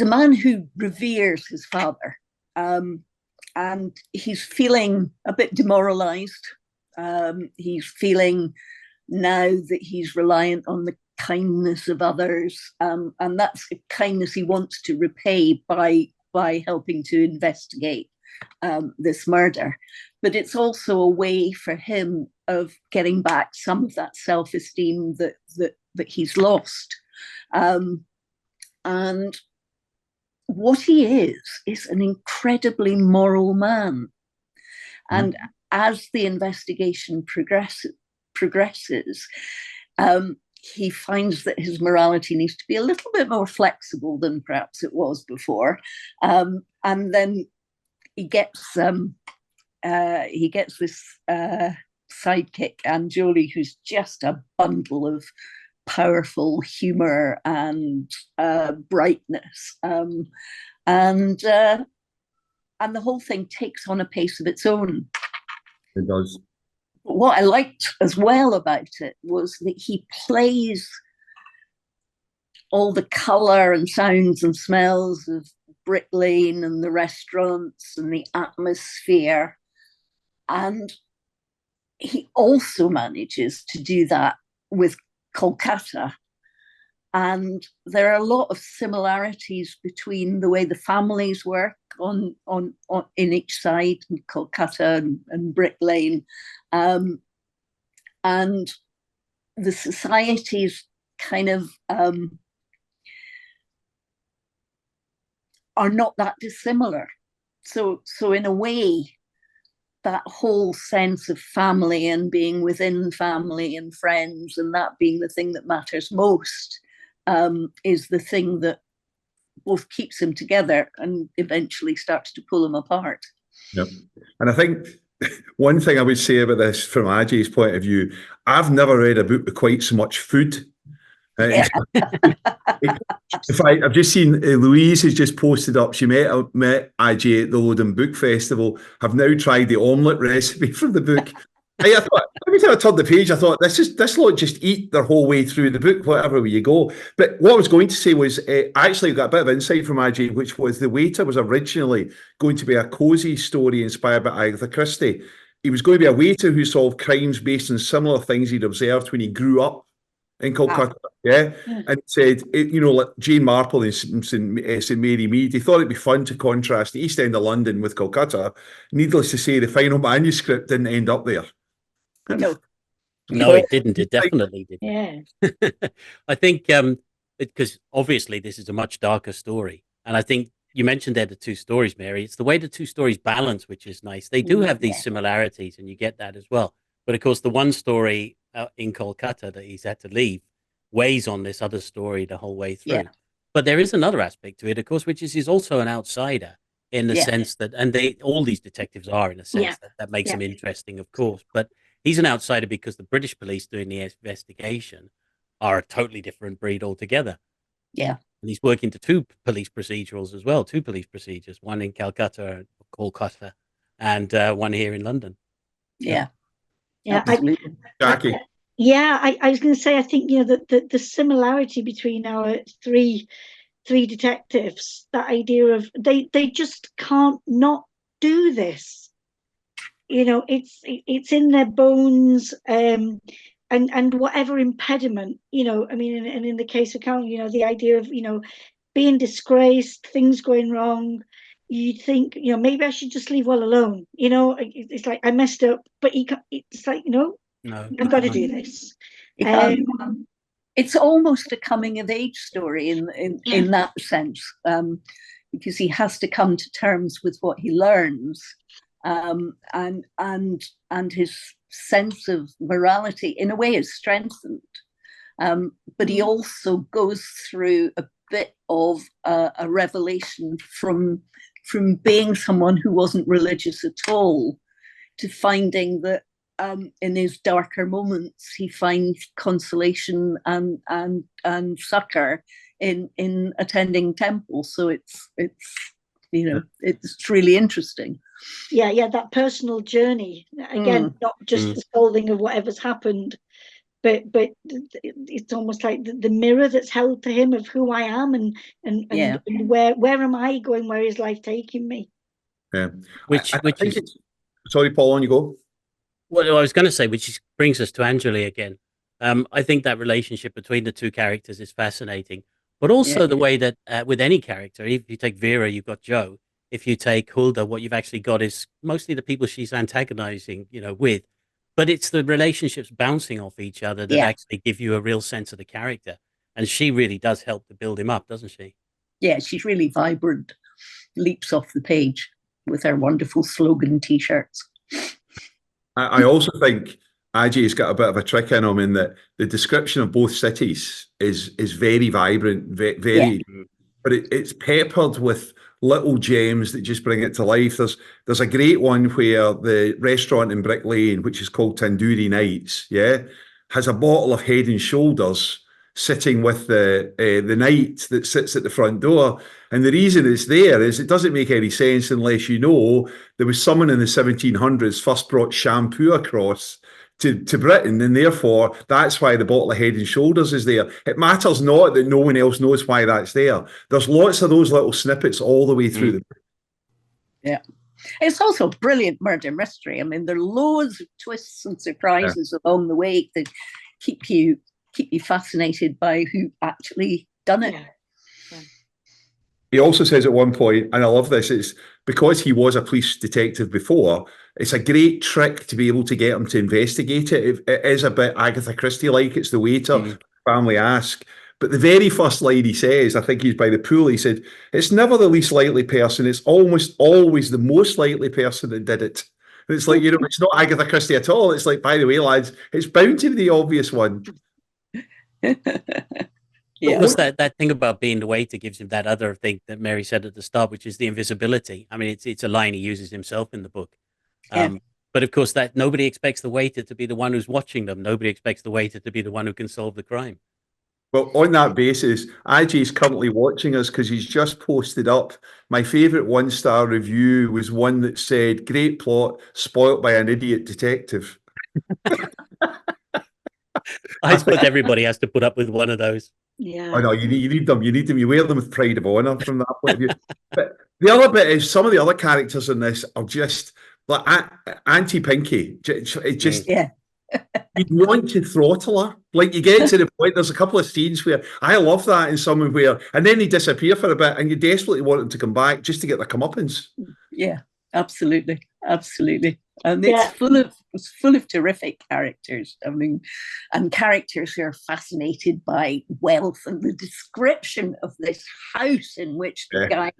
a man who reveres his father, and he's feeling a bit demoralized. He's feeling now that he's reliant on the kindness of others, and that's the kindness he wants to repay by helping to investigate this murder. But it's also a way for him of getting back some of that self-esteem that he's lost. And what he is an incredibly moral man. And as the investigation progresses, he finds that his morality needs to be a little bit more flexible than perhaps it was before. And then he gets this sidekick, Anjoli, who's just a bundle of powerful humor and brightness, and the whole thing takes on a pace of its own. It does. But what I liked as well about it was that he plays all the colour and sounds and smells of Brick Lane and the restaurants and the atmosphere, and he also manages to do that with Kolkata. And there are a lot of similarities between the way the families work on in each side, in Kolkata and Brick Lane, and the societies kind of are not that dissimilar. So in a way, that whole sense of family and being within family and friends, and that being the thing that matters most, is the thing that both keeps him together and eventually starts to pull him apart. Yep. And I think one thing I would say about this from Ajay's point of view, I've never read a book with quite so much food Yeah. In fact, I've just seen Louise has just posted up. She met Ajay at the Lowdham Book Festival. Have now tried the omelette recipe from the book. I thought every time I turned the page, I thought this lot just eat their whole way through the book, whatever way you go. But what I was going to say was actually got a bit of insight from Ajay, which was The Waiter was originally going to be a cosy story inspired by Agatha Christie. He was going to be a waiter who solved crimes based on similar things he'd observed when he grew up in Calcutta. Yeah. And said, like Jane Marple in St Mary Mead, he thought it'd be fun to contrast the East End of London with Calcutta. Needless to say, the final manuscript didn't end up there. No. No, it didn't. It definitely didn't. Yeah. I think because obviously this is a much darker story. And I think you mentioned there the two stories, Mary. It's the way the two stories balance, which is nice. They do have these similarities, and you get that as well. But of course, the one story in Kolkata that he's had to leave weighs on this other story the whole way through. Yeah. But there is another aspect to it, of course, which is he's also an outsider in the sense that, and all these detectives are in a sense that makes him interesting, of course. But he's an outsider because the British police doing the investigation are a totally different breed altogether. Yeah. And he's working to two police procedurals as well, two police procedures, one in Kolkata, and one here in London. Yeah. Yeah. Jacky. I was going to say, I think, the similarity between our three detectives, that idea of they just can't not do this. It's in their bones, and whatever impediment, I mean, and in the case of Carol, the idea of, being disgraced, things going wrong, you'd think, maybe I should just leave well alone. It's like I messed up, but it's like, no, I've got to do this. It's almost a coming of age story in that sense, because he has to come to terms with what he learns, and his sense of morality in a way is strengthened, but he also goes through a bit of a revelation from being someone who wasn't religious at all to finding that in his darker moments he finds consolation and succor in attending temples. So it's really interesting. Yeah, that personal journey again, not just the solving of whatever's happened, but it's almost like the mirror that's held to him of who I am and where am I going, where is life taking me? Yeah, which is sorry, Paul, on you go. Well, I was going to say, which brings us to Anjali again. I think that relationship between the two characters is fascinating, but also the way that with any character, if you take Vera, you've got Joe. If you take Hulda, what you've actually got is mostly the people she's antagonizing, with. But it's the relationships bouncing off each other that actually give you a real sense of the character. And she really does help to build him up, doesn't she? Yeah, she's really vibrant, leaps off the page with her wonderful slogan T-shirts. I also think Ajay's got a bit of a trick in him in that the description of both cities is very vibrant, very, but it's peppered with little gems that just bring it to life. There's a great one where the restaurant in Brick Lane, which is called Tandoori Nights, has a bottle of Head and Shoulders sitting with the knight that sits at the front door. And the reason it's there is it doesn't make any sense unless you know there was someone in the 1700s first brought shampoo across to Britain, and therefore that's why the bottle of Head and Shoulders is there. It matters not that no one else knows why that's there. There's lots of those little snippets all the way through the book. Yeah. It's also a brilliant murder mystery. I mean, there are loads of twists and surprises along the way that keep you fascinated by who actually done it. He also says at one point, and I love this, it's because he was a police detective before, it's a great trick to be able to get him to investigate it. It is a bit Agatha Christie-like. It's the waiter, family ask. But the very first line he says, I think he's by the pool, he said, it's never the least likely person, it's almost always the most likely person that did it. And it's like, it's not Agatha Christie at all. It's like, by the way, lads, it's bound to be the obvious one. Of course, that thing about being the waiter gives him that other thing that Mary said at the start, which is the invisibility. I mean, it's a line he uses himself in the book. But of course, that nobody expects the waiter to be the one who's watching them. Nobody expects the waiter to be the one who can solve the crime. Well, on that basis, Ajay's currently watching us because he's just posted up. My favourite one-star review was one that said, "Great plot, spoilt by an idiot detective." I suppose everybody has to put up with one of those. Yeah. I know you need them. You need them. You wear them with pride of honour from that point of view. But the other bit is some of the other characters in this are just like Auntie Pinky. It just Yeah. you want to throttle her. Like you get to the point. There's a couple of scenes where I love that in someone where, and then they disappear for a bit, and you desperately want them to come back just to get their comeuppance. Yeah, absolutely, absolutely. And Yeah. it's full of terrific characters. I mean, and characters who are fascinated by wealth, and the description of this house in which the guy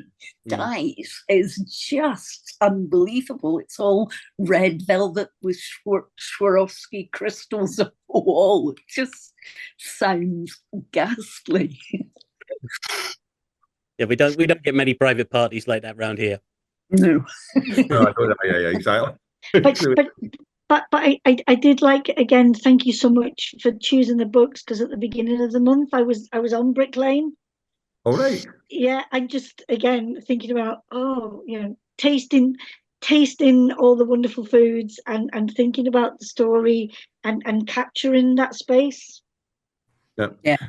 dies is just unbelievable. It's all red velvet with Swarovski crystals on the wall. It just sounds ghastly. Yeah, we don't get many private parties like that around here. No. Yeah, exactly. But I did like, again, thank you so much for choosing the books, because at the beginning of the month I was on Brick Lane. All right. Yeah, I'm just again thinking about tasting all the wonderful foods and thinking about the story and capturing that space. Yeah.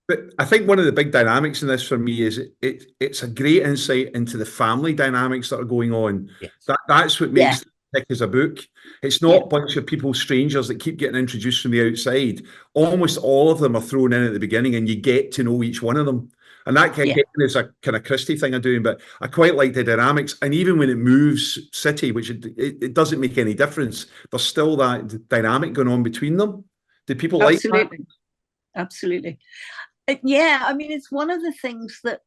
But I think one of the big dynamics in this for me is it's a great insight into the family dynamics that are going on. Yes. That's what makes it thick as a book. It's not a bunch of people, strangers that keep getting introduced from the outside. Almost all of them are thrown in at the beginning, and you get to know each one of them. And that is a kind of Christie thing I'm doing, but I quite like the dynamics. And even when it moves city, which it doesn't make any difference, there's still that dynamic going on between them. Did people like that? Absolutely. Yeah, I mean, it's one of the things that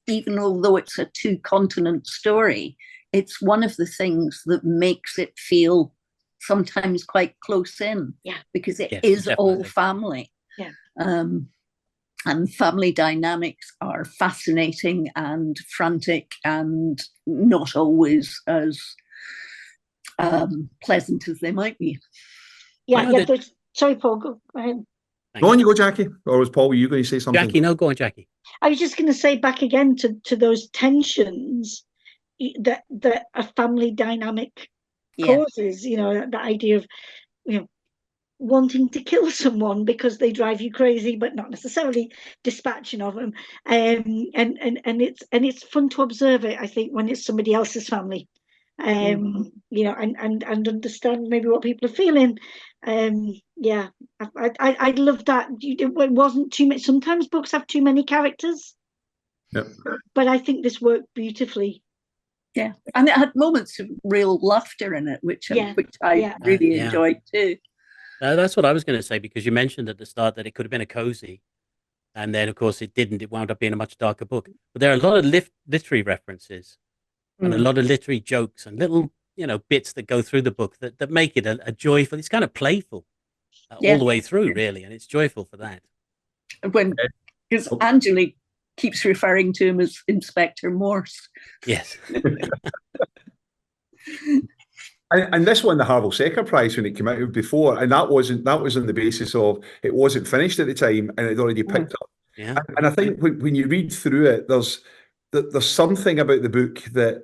even although it's a 2-continent story, it's one of the things that makes it feel sometimes quite close in. Yeah. Because it is definitely all family. Yeah. And family dynamics are fascinating and frantic and not always as pleasant as they might be. Sorry, Paul, go ahead. Go on, you go, Jacky. Or was Paul, were you going to say something? Jacky, no, go on, Jacky. I was just going to say back again to those tensions that a family dynamic causes. The idea of wanting to kill someone because they drive you crazy, but not necessarily dispatching of them. And it's fun to observe it, I think, when it's somebody else's family. And understand maybe what people are feeling. I love that. It wasn't too much. Sometimes books have too many characters. Yep. But I think this worked beautifully. Yeah, and it had moments of real laughter in it, which I really enjoyed too. That's what I was going to say, because you mentioned at the start that it could have been a cozy, and then of course it didn't. It wound up being a much darker book. But there are a lot of literary references and a lot of literary jokes and little bits that go through the book that make it a joyful. It's kind of playful all the way through, really, and it's joyful for that. Because Angelique keeps referring to him as Inspector Morse. Yes. And this won the Harville Secker Prize when it came out before, and that was on the basis of it wasn't finished at the time and it already picked up. Yeah. And I think when you read through it, there's something about the book that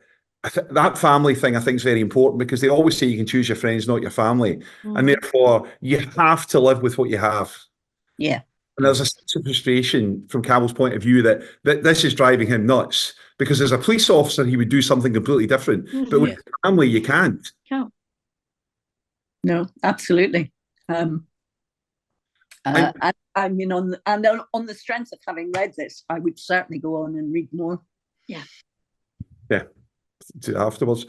that family thing I think is very important, because they always say you can choose your friends, not your family, and therefore you have to live with what you have. Yeah. And there's a sense of frustration from Cabell's point of view that this is driving him nuts, because as a police officer he would do something completely different, but with your family you can't. No, absolutely. I mean, on the strength of having read this, I would certainly go on and read more. Yeah. Afterwards.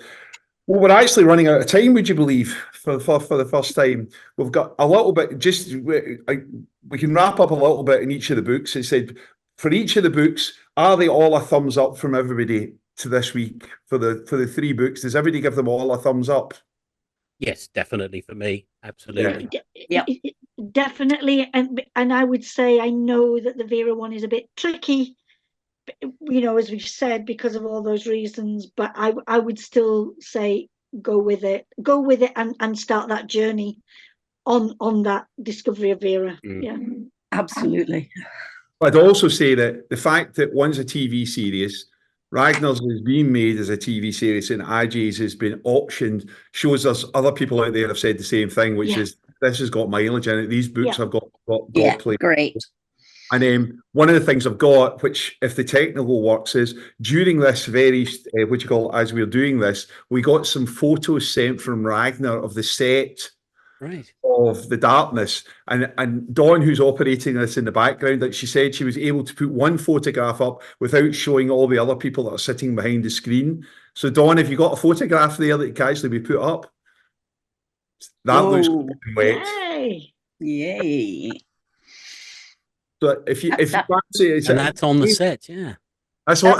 Well, we're actually running out of time, would you believe, for the first time. We've got a little bit, we can wrap up a little bit in each of the books. It said, for each of the books, are they all a thumbs up from everybody to this week for the 3 books? Does everybody give them all a thumbs up? Yes, definitely for me. Absolutely. Yeah. Definitely. And I would say, I know that the Vera one is a bit tricky, as we've said, because of all those reasons, but I would still say go with it and start that journey on that discovery of Vera. Yeah, Absolutely. I'd also say that the fact that one's a TV series, Ragnar's is being made as a TV series, and Ajay's has been optioned, shows us other people out there have said the same thing, which is this has got mileage in it. These books have got play. Great. And one of the things I've got, which if the technical works, is during this very, as we're doing this, we got some photos sent from Ragnar of the set of the Darkness. And Dawn, who's operating this in the background, like she said, she was able to put one photograph up without showing all the other people that are sitting behind the screen. So Dawn, if you got a photograph there that can actually be put up, that looks wet. Yay. So if you fancy it, and that's on the set, That's what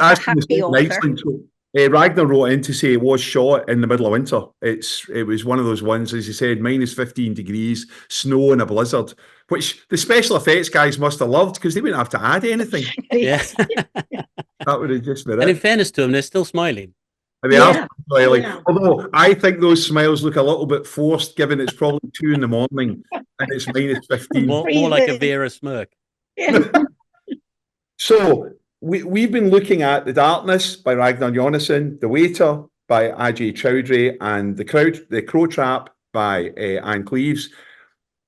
Ragnar wrote in to say it was shot in the middle of winter. It was one of those ones, as you said, -15 degrees, snow and a blizzard, which the special effects guys must have loved because they wouldn't have to add anything. That would have just been it. And in fairness to them, they're still smiling. And they are smiling. Although I think those smiles look a little bit forced, given it's probably 2 in the morning and it's -15. More like a Vera smirk. So we've been looking at The Darkness by Ragnar Jónasson, The Waiter by Ajay Chowdhury, and The Crow Trap by Anne Cleeves.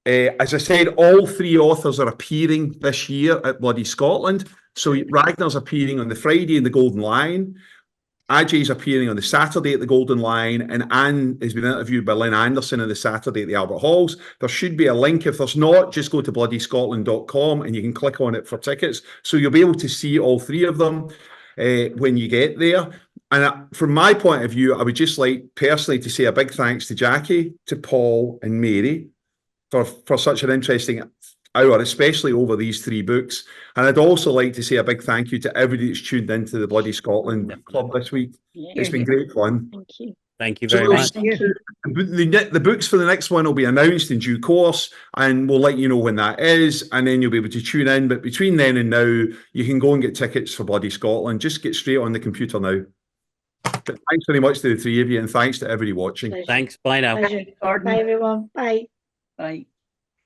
As I said, all 3 authors are appearing this year at Bloody Scotland. So Ragnar's appearing on the Friday in the Golden Lion. Ajay's appearing on the Saturday at the Golden Lion, and Anne has been interviewed by Lynn Anderson on the Saturday at the Albert Halls. There should be a link. If there's not, just go to bloodyscotland.com and you can click on it for tickets. So you'll be able to see all 3 of them when you get there. And from my point of view, I would just like personally to say a big thanks to Jacky, to Paul and Mary for such an interesting hour, especially over these 3 books. And I'd also like to say a big thank you to everybody that's tuned into the Bloody Scotland Club this week. It's been great fun. Thank you. Thank you very much. The books for the next one will be announced in due course, and we'll let you know when that is, and then you'll be able to tune in. But between then and now, you can go and get tickets for Bloody Scotland. Just get straight on the computer now. But thanks very much to the 3 of you, and thanks to everybody watching. Thanks. Bye now. Bye, everyone. Bye. Bye.